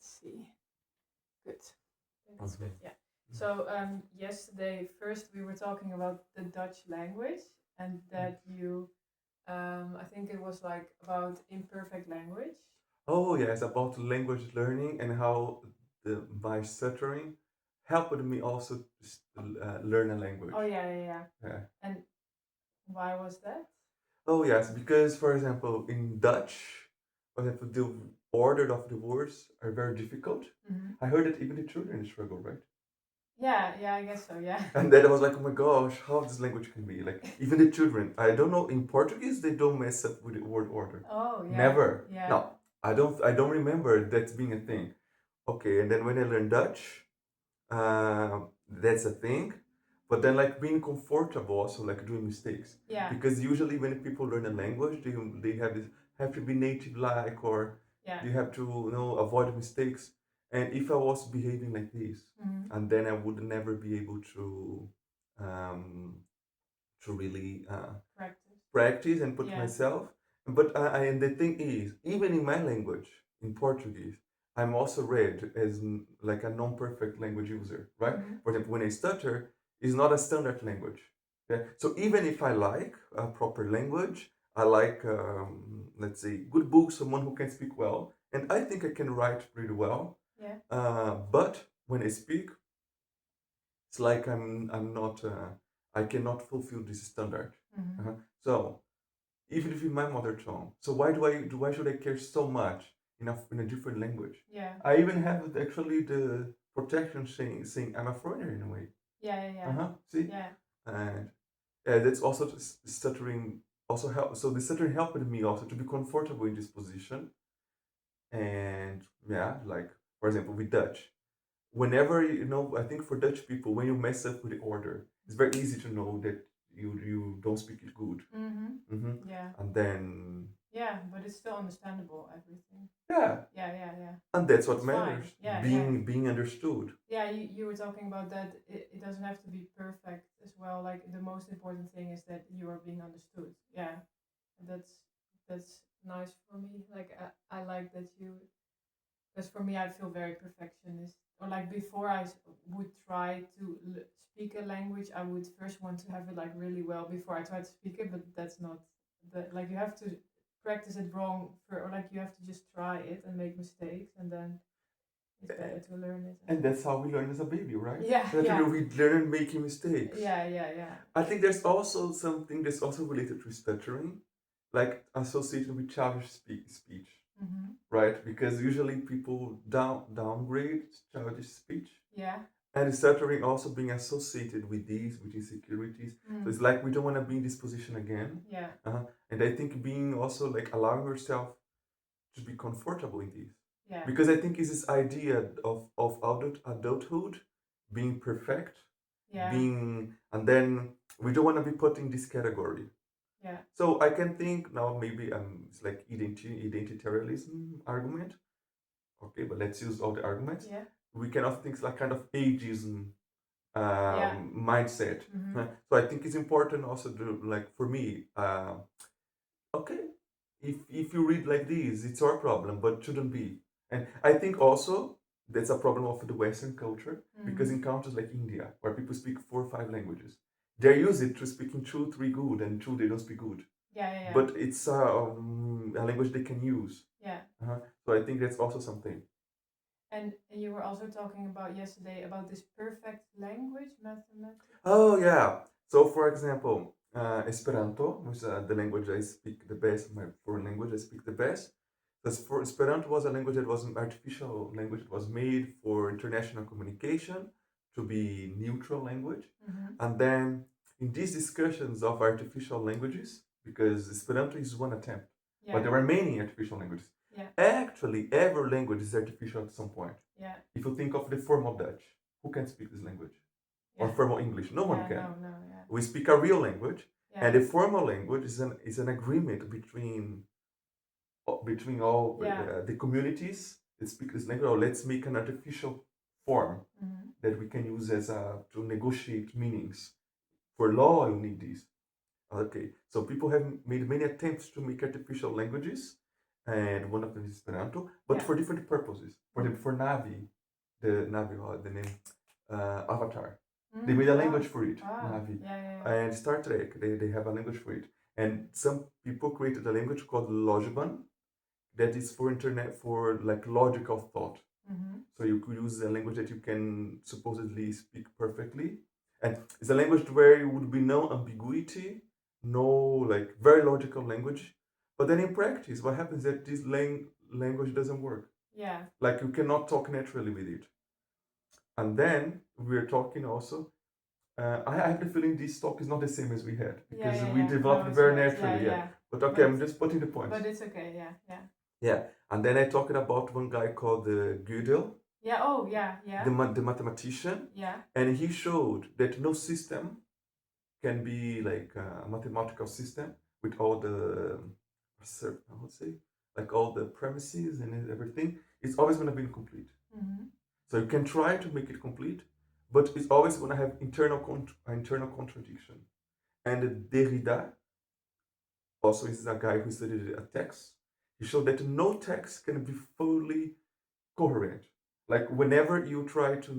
see. Good. I think it's good. Yeah. So yesterday, first we were talking about the Dutch language, and that you, I think it was like about imperfect language. Oh yes, about language learning and how my stuttering helped me also to learn a language. Oh yeah. Yeah. And why was that? Oh yes, because for example, in Dutch, for example, the order of the words are very difficult. Mm-hmm. I heard that even the children struggle, right? Yeah, I guess so. Yeah. And then I was like, oh my gosh, how this language can be like even the children. I don't know. In Portuguese, they don't mess up with the word order. Oh yeah. Never. Yeah. No, I don't. I don't remember that being a thing. Okay, and then when I learned Dutch, that's a thing. But then like being comfortable also like doing mistakes. Yeah. Because usually when people learn a language, they have to be native like, or Yeah. you have to avoid mistakes. And if I was behaving like this, Mm-hmm. and then I would never be able um, to really practice and put myself. But and the thing is, even in my language, in Portuguese, I'm also read as like a non-perfect language user, right? Mm-hmm. For example, when I stutter, it's not a standard language. Yeah? So even if I like a proper language, I like, let's say, good books, someone who can speak well, and I think I can write pretty well. Yeah. But when I speak, it's like I'm not I cannot fulfill this standard. Mm-hmm. So even if in my mother tongue, so why should I care so much in a different language? Yeah. I even have actually the protection saying I'm a foreigner in a way. Yeah. See, Yeah. and that's also stuttering also help. So the stuttering helped me also to be comfortable in this position, and yeah, like for example with Dutch, whenever I think for Dutch people, when you mess up with the order, it's very easy to know that you don't speak it good. Mm-hmm. Yeah. And then yeah, but it's still understandable, everything. Yeah. Yeah. And that's what It's matters. fine. Yeah, being understood. Yeah, you were talking about that it doesn't have to be perfect as well. Like the most important thing is that you are being understood. Yeah, that's nice for me. Like I like that you, because for me I feel very perfectionist. Or like before would try to speak a language, I would first want to have it like really well before I try to speak it. But that's not like you have to practice it wrong or like you have to just try it and make mistakes, and then it's better to learn it. And that's how we learn as a baby, right? Yeah, We learn making mistakes. Yeah. I think there's also something that's also related to stuttering, like associated with childish speech, right? Because usually people downgrade childish speech. Yeah. And stuttering also being associated with insecurities. So it's like we don't want to be in this position again. Yeah. And I think being also like allowing yourself to be comfortable in this. Yeah. Because I think it's this idea of adulthood being perfect, and then we don't want to be put in this category. Yeah. So I can think now maybe it's like identitarianism argument. Okay, but let's use all the arguments. Yeah. We can also think like kind of ageism mindset. So I think it's important also to like for me, okay, if you read like this, it's our problem, but shouldn't be. And I think also that's a problem of the Western culture because in countries like India, where people speak 4 or 5 languages, they're used to speaking 2, 3 good and 2 they don't speak good. Yeah. But it's a language they can use. Yeah. So I think that's also something. And you were also talking about yesterday about this perfect language mathematics. Oh yeah. So for example, Esperanto, which is the language I speak the best, my foreign language I speak the best. Because for Esperanto was a language that was an artificial language. It was made for international communication to be neutral language. And then in these discussions of artificial languages, because Esperanto is one attempt, but there are many artificial languages. Yeah. Actually, every language is artificial at some point. Yeah. If you think of the formal Dutch, who can speak this language? Or formal English? No one can. No, We speak a real language, and the formal language is an agreement between all the communities that speak this language. Or let's make an artificial form that we can use as to negotiate meanings. For law, you need this. Okay, so people have made many attempts to make artificial languages, and one of them is Esperanto, but Yeah. for different purposes. For Navi, the name Avatar. They made a language for it, Navi. Yeah. And Star Trek, they have a language for it. And some people created a language called Logban that is for internet for like logical thought. So you could use a language that you can supposedly speak perfectly. And it's a language where there would be no ambiguity, no like very logical language. But then in practice, what happens is that this language doesn't work. Yeah. Like you cannot talk naturally with it. And then we're talking also. I have the feeling this talk is not the same as we had because we developed No, it it's very not. naturally. Yeah. But okay, I'm just putting the points. But it's okay. Yeah. Yeah, and then I talked about one guy called Gödel, Yeah. Oh, yeah. the mathematician, Yeah. and he showed that no system can be like a mathematical system with all the, I would say, like all the premises and everything. It's always going to be incomplete. So you can try to make it complete, but it's always going to have internal contradiction. And Derrida also is a guy who studied a text. He showed that no text can be fully coherent. Like whenever you try to,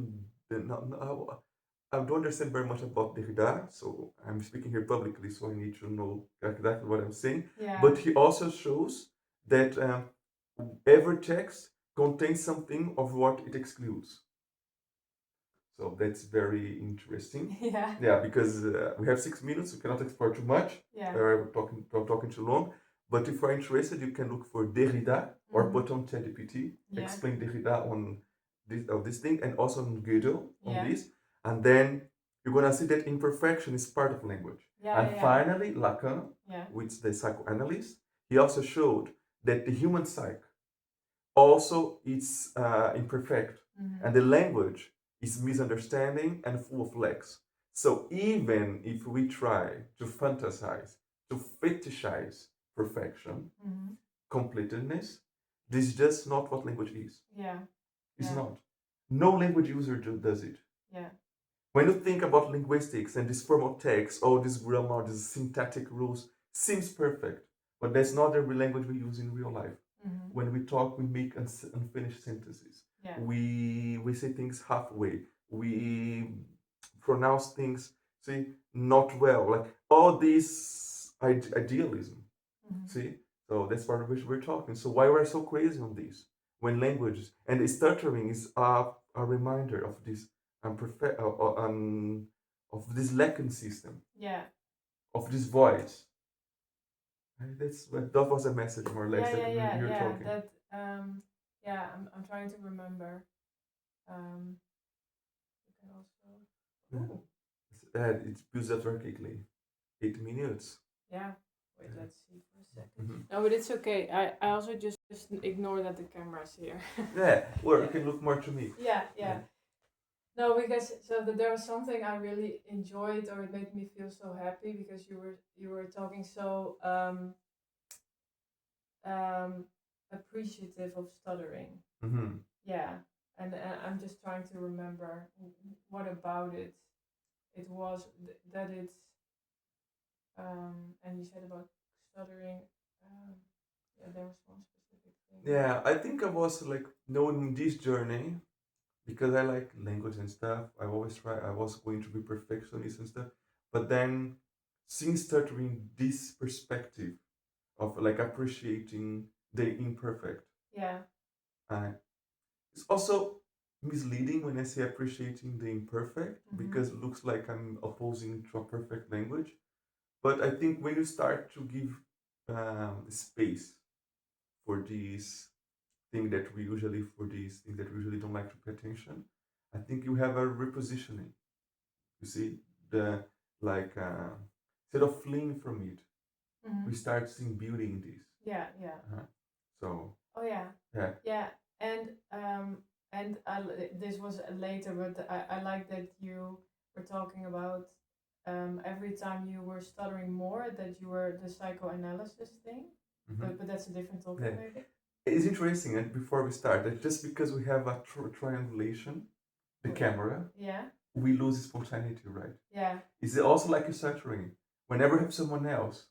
I don't understand very much about Derrida, so I'm speaking here publicly, so I need to know exactly what I'm saying. Yeah. But he also shows that every text contains something of what it excludes. So that's very interesting. Yeah. Yeah, because we have 6 minutes, we cannot explore too much. Yeah. We're talking too long. But if you're interested, you can look for Derrida or put on ChatGPT, explain Derrida on this thing, and also on Gödel on this. And then you're gonna see that imperfection is part of language. And finally, Lacan, which is the psychoanalyst, he also showed that the human psyche also is imperfect, and the language is misunderstanding and full of lacks. So even if we try to fantasize, to fetishize perfection, completeness, this is just not what language is. Yeah. It's not. No language user does it. Yeah. When you think about linguistics and this form of text, all this grammar, these syntactic rules, seems perfect, but that's not the language we use in real life. When we talk, we make unfinished sentences. Yeah. We say things halfway. We pronounce things, see, not well. Like all this idealism. See, so that's part of which we're talking. So why we're so crazy on this? When languages and stuttering is a reminder of this of this Lacan system. Yeah. Of this voice. That was a message more or less that you're talking. That I'm trying to remember. You can also. It builds up very quickly. 8 minutes. Yeah. Wait, let's see for a second. No, but it's okay. I also just ignore that the camera's here. Yeah, or you can look more to me. Yeah. No, because there was something I really enjoyed, or it made me feel so happy because you were talking so appreciative of stuttering. Yeah, and I'm just trying to remember what about it was that it's and you said about stuttering. There was one specific thing. Yeah, I think I was like knowing this journey because I like language and stuff. I was going to be perfectionist and stuff, but then seeing stuttering this perspective of like appreciating the imperfect. Yeah. It's also misleading when I say appreciating the imperfect because it looks like I'm opposing to a perfect language. But I think when you start to give space for these things that we usually don't like to pay attention, I think you have a repositioning. You see, the like instead of fleeing from it, we start seeing beauty in this. Yeah. So. Oh yeah. Yeah. And this was later, but I like that you were talking about every time you were stuttering more, that you were the psychoanalysis thing. But that's a different topic, maybe. It's interesting, and before we start, that just because we have a triangulation, the camera, we lose spontaneity, right? Yeah. Is it also like you're stuttering? Whenever you have someone else,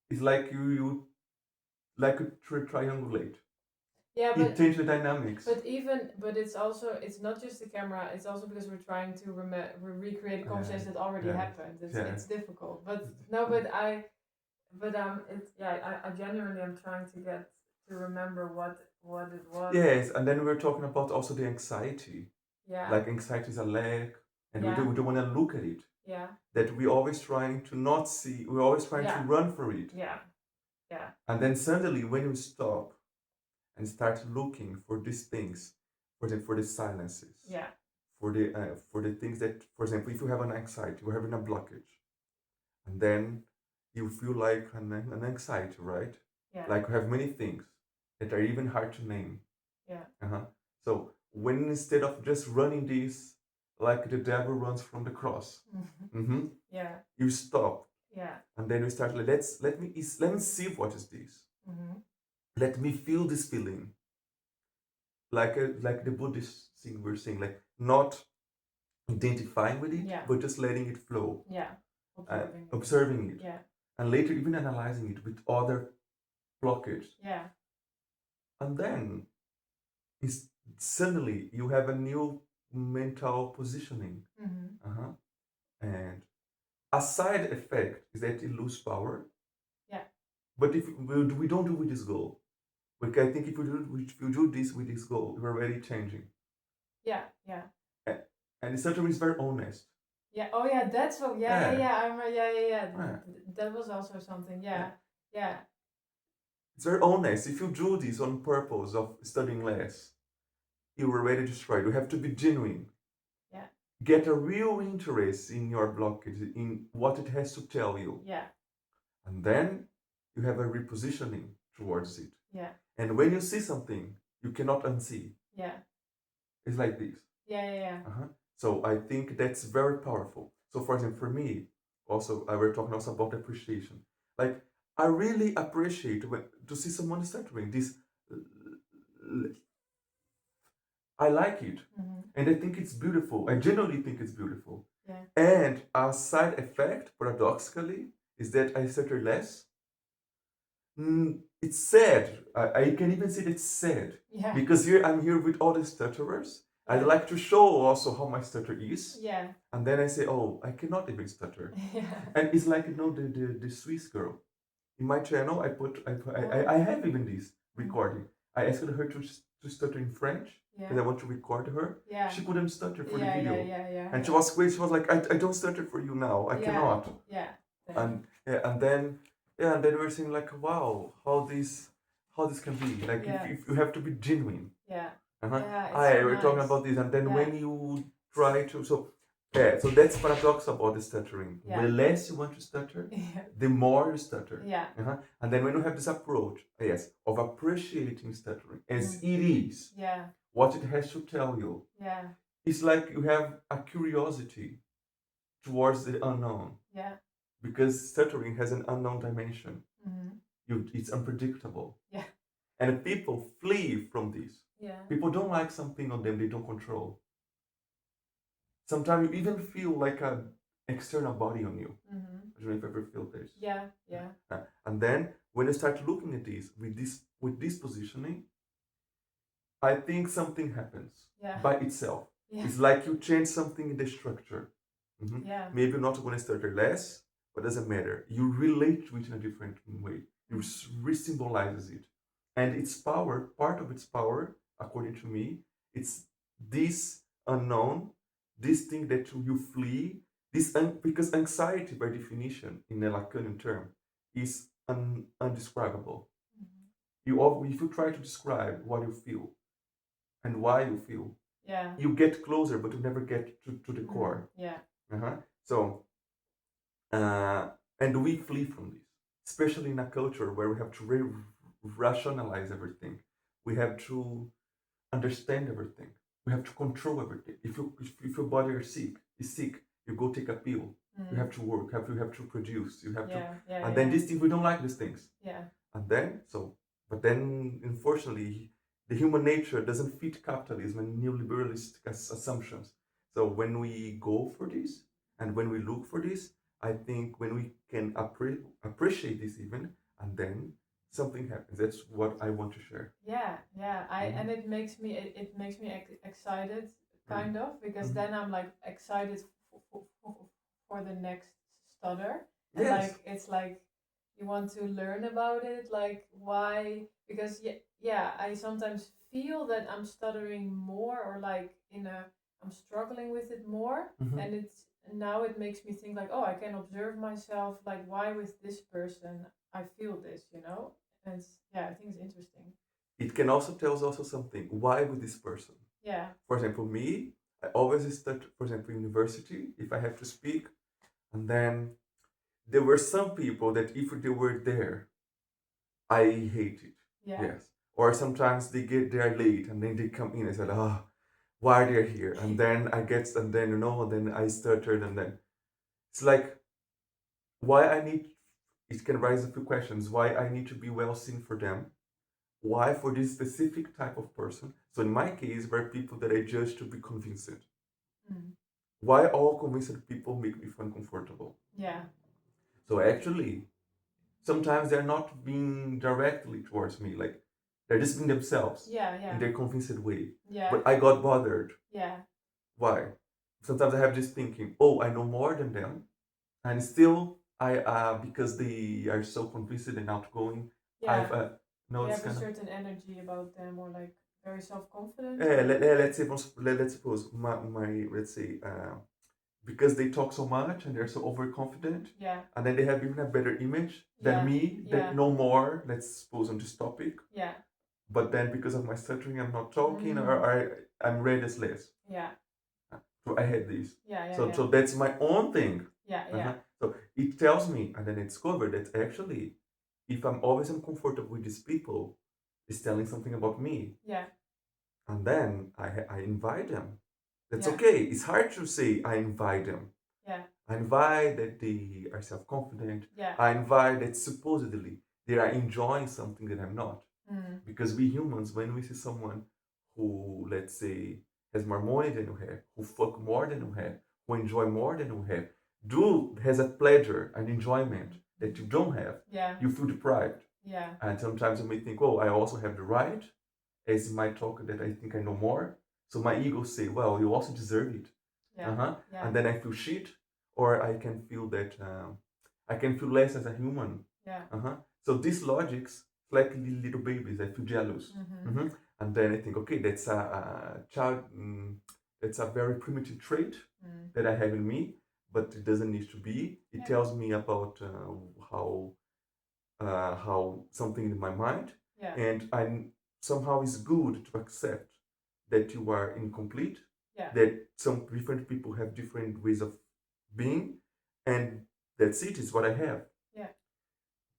it's like you like a triangulate. Yeah, It but changed the dynamics. but it's also, it's not just the camera. It's also because we're trying to recreate a conversation that already happened. It's difficult. But no, but it's, yeah. I genuinely am trying to get to remember what it was. Yes, and then we're talking about also the anxiety. Yeah. Like anxiety is a lack, and Yeah. we don't want to look at it. Yeah. That we're always trying to not see. We're always trying to run for it. Yeah. Yeah. And then suddenly, when you stop and start looking for these things, for the silences, Yeah. for the things that, for example, if you have an anxiety, you're having a blockage, and then you feel like an anxiety, right? Yeah. Like you have many things that are even hard to name. Yeah. So when instead of just running this like the devil runs from the cross, Yeah. you stop. Yeah. And then you start like, let me see what is this. Let me feel this feeling. Like the Buddhist thing we're saying, like not identifying with it, but just letting it flow. Yeah. Observing it. Yeah. And later even analyzing it with other blockage. Yeah. And then suddenly you have a new mental positioning. And a side effect is that you lose power. Yeah. But if we don't do with this goal, but I think if you do this with this goal, we're already changing. Yeah. Yeah. And the Stuttering is very honest. Yeah. Oh yeah, that's what. Yeah. Yeah. That was also something. Yeah. It's very honest. If you do this on purpose of studying less, you were already destroyed. You have to be genuine. Yeah. Get a real interest in your blockage, in what it has to tell you. Yeah. And then you have a repositioning towards it. Yeah. And when you see something, you cannot unsee. Yeah. It's like this. Yeah. So I think that's very powerful. So for example, for me, also, I were talking also about appreciation. Like, I really appreciate to see someone stuttering. This, I like it. And I think it's beautiful. I genuinely think it's beautiful. Yeah. And a side effect, paradoxically, is that I stutter less. It's sad. I can even say it's sad. Yeah. Because here I'm here with all the stutterers. Yeah. I'd like to show also how my stutter is. Yeah. And then I say, oh, I cannot even stutter. Yeah. And it's like, the Swiss girl. In my channel, I have even this recording. I asked her to stutter in French. Yeah. And I want to record her. Yeah. She couldn't stutter for the video. Yeah. And she was great. She was like, I don't stutter for you now. I cannot. Yeah. And then we were saying like, wow, how this can be. Like if you have to be genuine. Yeah. We're talking about this, and then when you try to so that's paradox about the stuttering. Yeah. The less you want to stutter, the more you stutter. Yeah. And then when you have this approach, of appreciating stuttering as it is, what it has to tell you, it's like you have a curiosity towards the unknown. Yeah. Because stuttering has an unknown dimension. It's unpredictable. Yeah. And people flee from this. Yeah. People don't like something on them they don't control. Sometimes you even feel like an external body on you. I don't know if you ever feel this. Yeah. And then when you start looking at this with this positioning, I think something happens by itself. Yeah. It's like you change something in the structure. Yeah. Maybe you're not going to stutter less, but it doesn't matter. You relate to it in a different way. You re-symbolizes it. And its power, part of its power, according to me, it's this unknown, this thing that you flee, because anxiety, by definition, in a Lacanian term, is undescribable. If you try to describe what you feel and why you feel, you get closer, but you never get to the core. So, and we flee from this, especially in a culture where we have to rationalize everything. We have to understand everything. We have to control everything. If your body is sick, you go take a pill. You have to work. You have to produce. You have to. And then these things, we don't like these things. And then but then unfortunately, the human nature doesn't fit capitalism and neoliberalistic assumptions. So when we go for this and when we look for this, I think when we can appreciate this even, and then something happens. That's what I want to share. Yeah, yeah. Mhm. And it makes me excited, Mhm. kind of, because Mhm. then I'm like excited for the next stutter, and Yes. like it's like you want to learn about it, like why, because yeah, I sometimes feel that I'm stuttering more, or like I'm struggling with it more, Mhm. and now it makes me think like, oh, I can observe myself, like why with this person I feel this, and yeah, I think it's interesting. It can also tell us also something. Why with this person? Yeah. For example, me, I always start, for example, in university, if I have to speak, and then there were some people that if they were there, I hate it. Yeah. Yes. Or sometimes they get there late and then they come in and say, ah, why they're here? And then and then, then I stuttered and then it's like, why I need, it can raise a few questions. Why I need to be well seen for them? Why for this specific type of person? So in my case, were people that I judge to be convinced. Mm. Why all convinced people make me feel uncomfortable? Yeah. So actually, sometimes they're not being directly towards me, like they're just being themselves in their convinced way. Yeah. But I got bothered. Yeah. Why? Sometimes I have this thinking, oh, I know more than them, and still I because they are so convinced and outgoing, I've Yeah. no, You it's have a kind of certain energy about them, or like very self-confident. let's say let's suppose my let's say because they talk so much and they're so overconfident, Yeah. and then they have even a better image than Yeah. me Yeah. that know more, let's suppose, on this topic. Yeah. But then because of my stuttering, I'm not talking, or I'm read as less. Yeah. So I had this. Yeah. So Yeah. so that's my own thing. Yeah. Uh-huh. Yeah. So it tells me, and then I discovered that actually, if I'm always uncomfortable with these people, it's telling something about me. Yeah. And then I invite them. That's Yeah. okay. It's hard to say I invite them. Yeah. I invite that they are self-confident. Yeah. I invite that supposedly they are enjoying something that I'm not. Mm. Because we humans, when we see someone who, let's say, has more money than you have, who fuck more than you have, who enjoy more than you have, has a pleasure, an enjoyment that you don't have, Yeah. you feel deprived. Yeah. And sometimes you may think, oh, I also have the right, as in my talk, that I think I know more. So my ego say, well, you also deserve it. Yeah. Uh-huh. Yeah. And then I feel shit, or I can feel that I can feel less as a human. Yeah. Uh-huh. So these logics, like little babies, I feel jealous. Mm-hmm. Mm-hmm. And then I think, okay, that's a child, that's a very primitive trait that I have in me, but it doesn't need to be. It tells me about how something in my mind, and I'm somehow it's good to accept that you are incomplete, that some different people have different ways of being, and that's it. Is what I have. Yeah.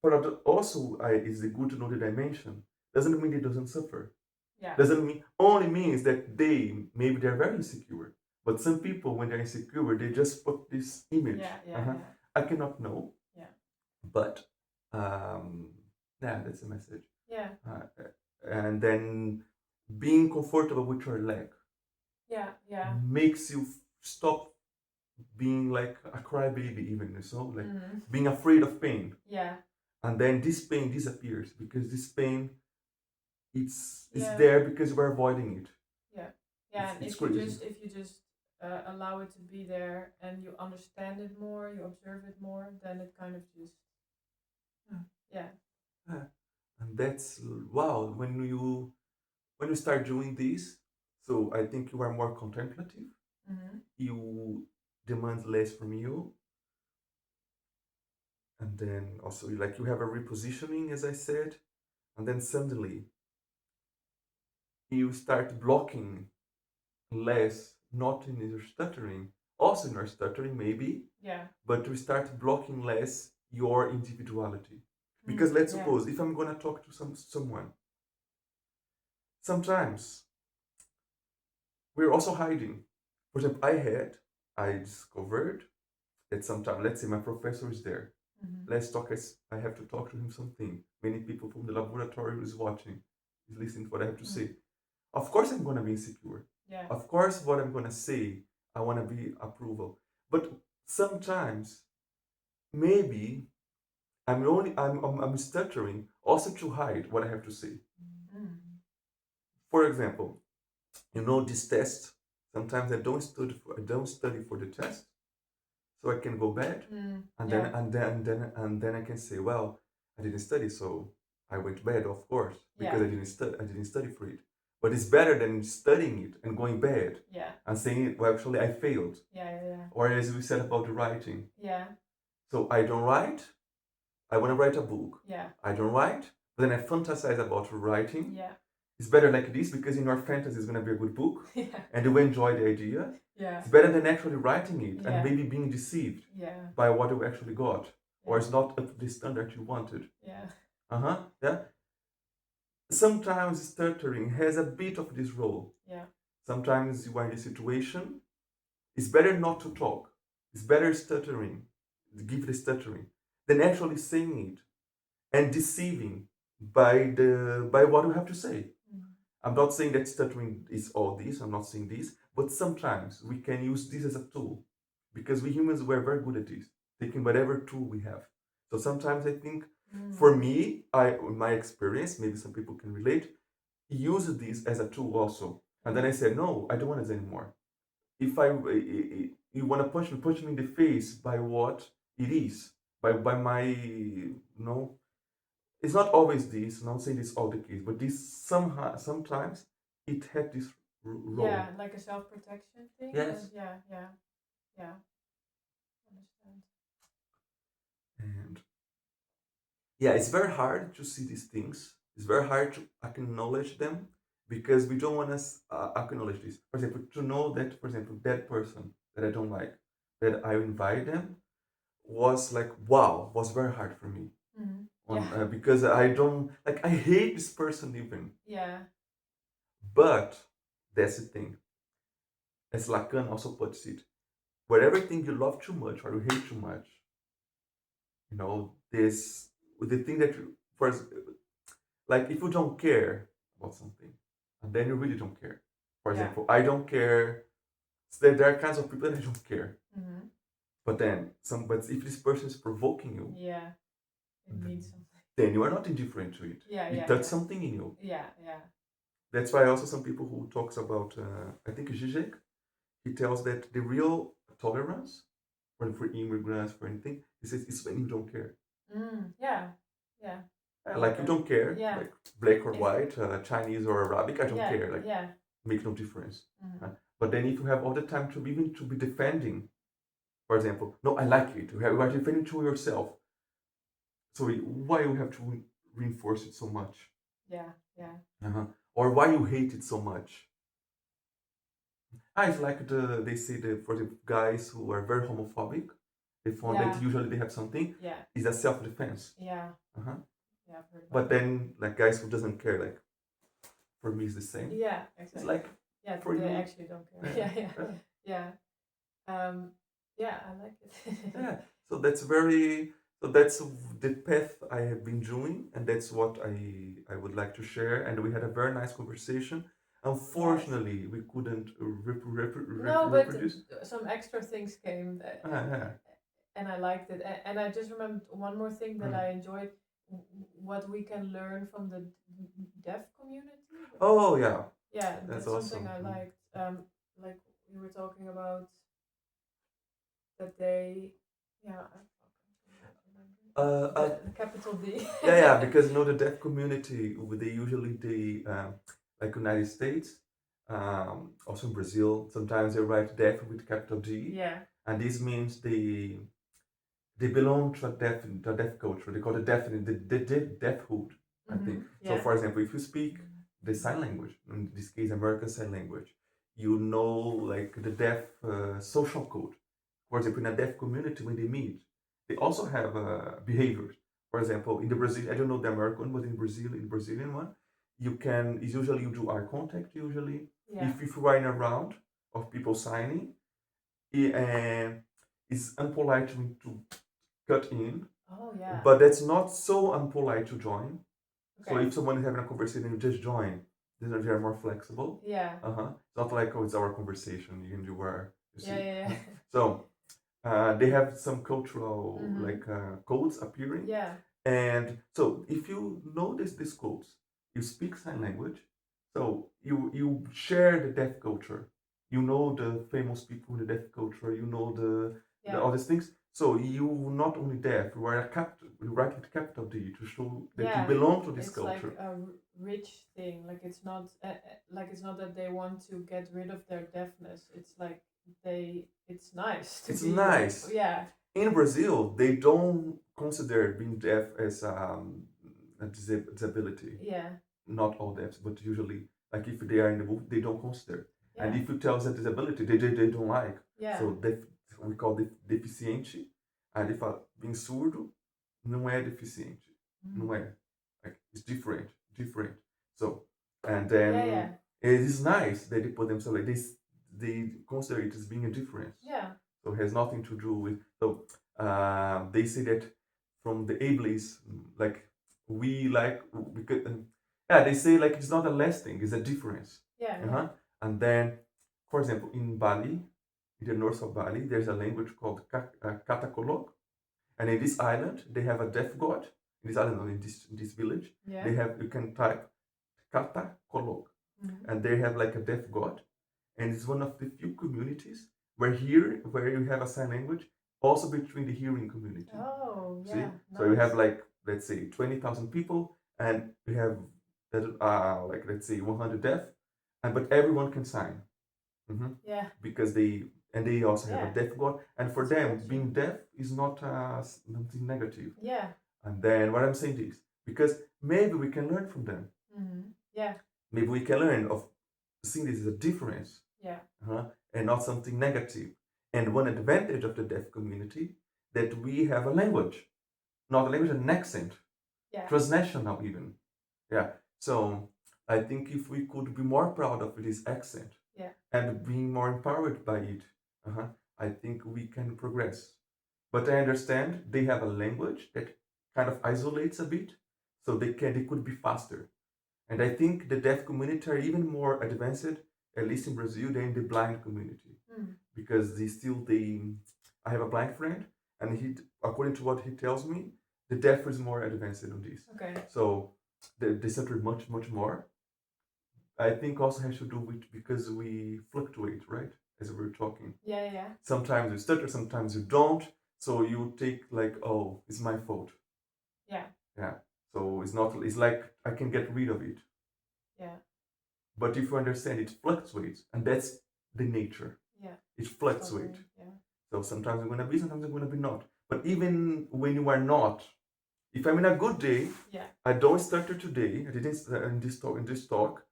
But also, is a good to know the dimension. Doesn't mean it doesn't suffer. Yeah. Doesn't mean only means that maybe they're very insecure. But some people, when they're insecure, they just put this image. Yeah. I cannot know. Yeah. But um, yeah, that's the message. Yeah. And then being comfortable with your leg. Yeah. Yeah. Makes you stop being like a crybaby, even like being afraid of pain. Yeah. And then this pain disappears because this pain it's there because we're avoiding it. Yeah. Yeah. And It's if crazy. you just allow it to be there, and you understand it more, you observe it more, then it kind of just yeah. And that's wow, when you start doing this, so I think you are more contemplative. You demand less from you, and then also like you have a repositioning, as I said, and then suddenly you start blocking less, not in your stuttering, also in your stuttering maybe, but you start blocking less your individuality. Because let's suppose if I'm gonna talk to someone, sometimes we're also hiding. For example, I discovered that sometimes, let's say my professor is there. Let's talk, I have to talk to him something. Many people from the laboratory is watching, is listening to what I have to say. Of course I'm gonna be insecure. Yeah. Of course what I'm gonna say, I wanna be approval. But sometimes maybe I'm stuttering also to hide what I have to say. Mm. For example, this test. Sometimes I don't study for the test, so I can go bad, and then Yeah. I can say, well, I didn't study, so I went bad, of course, because Yeah. I didn't study for it. But it's better than studying it and going bad Yeah. and saying, well, actually, I failed. Yeah. Or as we said about the writing. Yeah. So I don't write. I want to write a book. Yeah. I don't write. But then I fantasize about writing. Yeah. It's better like this because in your fantasy it's going to be a good book Yeah. and you enjoy the idea. Yeah. It's better than actually writing it Yeah. and maybe being deceived Yeah. by what you actually got. Or Yeah. it's not up to the standard you wanted. Yeah. Yeah. Sometimes stuttering has a bit of this role. Yeah. Sometimes you are in a situation. It's better not to talk. It's better stuttering, give the stuttering, than actually saying it and deceiving by what you have to say. I'm not saying that stuttering is all this, I'm not saying this, but sometimes we can use this as a tool because we humans were very good at this, taking whatever tool we have. So sometimes I think for me, in my experience, maybe some people can relate, use this as a tool also. And then I said, no, I don't want this anymore. If you want to punch me in the face by what it is, by my, it's not always this, I'm not saying this all the case, but this somehow sometimes it had this role. Yeah, like a self-protection thing. Yes. Yeah. Understand. And yeah, it's very hard to see these things. It's very hard to acknowledge them because we don't want to acknowledge this. For example, to know that, for example, that person that I don't like, that I invite them, was like, wow, was very hard for me. Yeah. Because I don't, like, I hate this person even. Yeah. But that's the thing. As Lacan also puts it, where everything you love too much or you hate too much, this, the thing that you, first, like if you don't care about something, and then you really don't care. For Yeah. example, I don't care. So there are kinds of people that don't care. But then, but if this person is provoking you, Yeah. It means something. then you are not indifferent to it. Yeah. It touched something in you. Yeah. That's why also some people who talks about, I think Zizek, he tells that the real tolerance for immigrants, for anything, he says it's when you don't care. Yeah. Like you don't care, Yeah. like black or white, Chinese or Arabic, I don't Yeah. care. Like make no difference. But then if you have all the time to even to be defending, for example, no, I like it. You are defending to yourself. So why you have to reinforce it so much? Yeah. Or why you hate it so much? It's like they say for the guys who are very homophobic, they found that usually they have something. Yeah. Is a self-defense. Yeah. Yeah. But then like guys who doesn't care, like for me it's the same. Yeah, exactly. It's like for they you actually don't care. Yeah. I like it. Yeah. So that's the path I have been doing, and that's what I would like to share. And we had a very nice conversation. Unfortunately, we couldn't reproduce. But some extra things came, Yeah. and I liked it. And I just remembered one more thing that I enjoyed: what we can learn from the deaf community. Oh yeah. Yeah, that's something awesome. I liked. Like we were talking about that they, the capital D. yeah, because the deaf community, they usually like United States, also in Brazil, sometimes they write deaf with capital D. Yeah. And this means they belong to a deaf culture. They call it the deafhood, I think. So for example, if you speak the sign language, in this case American Sign Language, you know like the deaf social code. For example, in a deaf community, when they meet, they also have behaviors. For example, in the Brazil, I don't know the American, but in Brazilian one, it's usually you do eye contact usually. Yeah. If you are in a round of people signing, it's unpolite to cut in. Oh yeah. But that's not so unpolite to join. Okay. So if someone is having a conversation, you just join. They are more flexible. Yeah. It's not like, oh, it's our conversation, and you are. You see. Yeah. So they have some cultural Mhm. codes appearing. Yeah. And so if you notice these codes, you speak sign language, so you share the deaf culture. You know the famous people in the deaf culture. You know Yeah. all these things. So you not only deaf, you are a captive. You write with capital D to show that you Yeah. belong to this It's like culture. a rich thing. Like it's not like it's not that they want to get rid of their deafness. It's like it's nice to It's be nice. yeah. In Brazil, they don't consider being deaf as a disability. Yeah. Not all deafs, but usually, like if they are in the booth, they don't consider. And Yeah. if you tell us a disability, they don't like. Yeah. So we call deficiente. And if being surdo, não é deficiente. Não é. Like, it's different. So, and Yeah, then yeah. it is nice that they put themselves like this. They consider it as being a difference. Yeah. So it has nothing to do with. So they say that from the ableist, like we like because yeah, they say like it's not a less thing, it's a difference. Yeah, yeah. Uh-huh. And then, for example, in Bali, in the north of Bali, there's a language called Katakolok, and in this island they have a deaf god. In this island, or in this village, Yeah. they have you can type Katakolok, Mhm. and they have like a deaf god, and it's one of the few communities where you have a sign language also between the hearing community. Oh, See, yeah. so you have Nice. like let's say 20,000 people, and you have like let's say 100 deaf, and but everyone can sign. Yeah. Because they also have a Yeah. deaf god, and for That's them culture. being deaf is not something negative. Yeah. And then what I'm saying is because maybe we can learn from them. Yeah. Maybe we can learn of seeing this as a difference. Yeah. And not something negative. And one advantage of the deaf community that we have a language, not a language, an accent, Yeah. transnational even. Yeah. So I think if we could be more proud of this accent Yeah. and being more empowered by it, I think we can progress. But I understand they have a language that kind of isolates a bit, so they could be faster. And I think the deaf community are even more advanced, at least in Brazil, than the blind community. Because I have a blind friend, and according to what he tells me, the deaf is more advanced on this. Okay. So they stutter much more. I think also has to do with because we fluctuate, right? As we were talking. Yeah, yeah. Sometimes you stutter, sometimes you don't. So you take like, oh, it's my fault. Yeah. Yeah. So it's not. It's like I can get rid of it. Yeah. But if you understand, it fluctuates, and that's the nature. Yeah. It fluctuates. Yeah. So sometimes you're gonna be, sometimes you're gonna be not. But even when you are not, if I'm in a good day, Yeah. I don't stutter today. I didn't in this talk,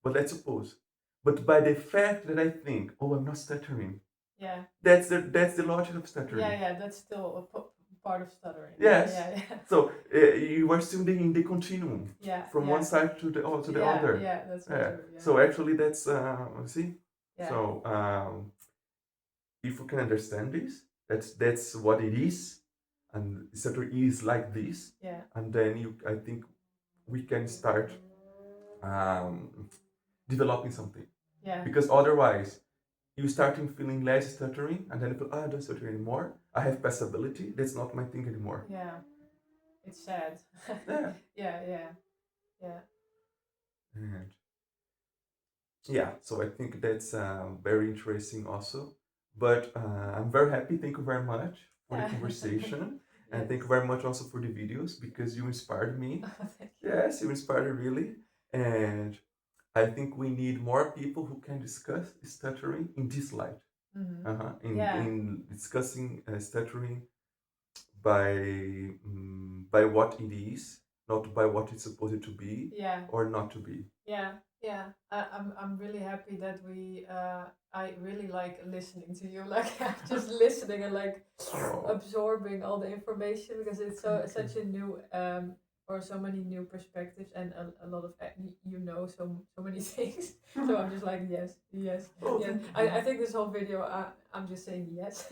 but let's suppose. But by the fact that I think, oh, I'm not stuttering. Yeah. That's the logic of stuttering. Yeah, yeah. That's still a part of stuttering. Yes. Yeah, yeah. So you are still in the continuum. Yeah. From one side to the other. Yeah, that's so Yeah. true. Yeah. So actually, that's see. Yeah. So if we can understand this, that's what it is, and stuttering is like this. Yeah. And then I think we can start developing something. Yeah. Because otherwise, you starting feeling less stuttering, and then you feel, I don't stutter anymore. I have passability. That's not my thing anymore. Yeah. It's sad. Yeah. Yeah. And yeah, so I think that's very interesting also. But I'm very happy. Thank you very much for the conversation. And thank you very much also for the videos because you inspired me. Thank you. Yes, you inspired really. And I think we need more people who can discuss stuttering in this light. In discussing stuttering by what it is, not by what it's supposed to be or not to be. Yeah. I'm really happy that I really like listening to you. Like just listening and like absorbing all the information because it's such a new or so many new perspectives and a lot of so many things. So I'm just like yes. Oh, Yeah. I think this whole video I'm just saying yes.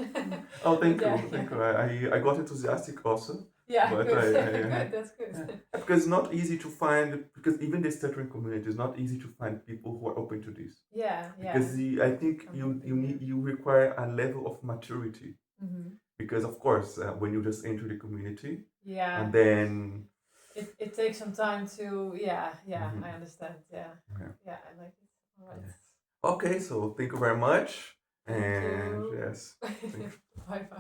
Oh, thank Yeah, you, thank you. I got enthusiastic also. Yeah, But good. I- Good, that's good. Because it's not easy to find, because even the stuttering community is not easy to find people who are open to this. Yeah. Because I think I'm you hoping, you require a level of maturity Because of course, when you just enter the community, Yeah. and then it takes some time to Mhm. I understand. Yeah. Yeah. Yeah, I like it. All right. Yes. Okay, so thank you very much. Thank And you. yes, thank you. Bye bye.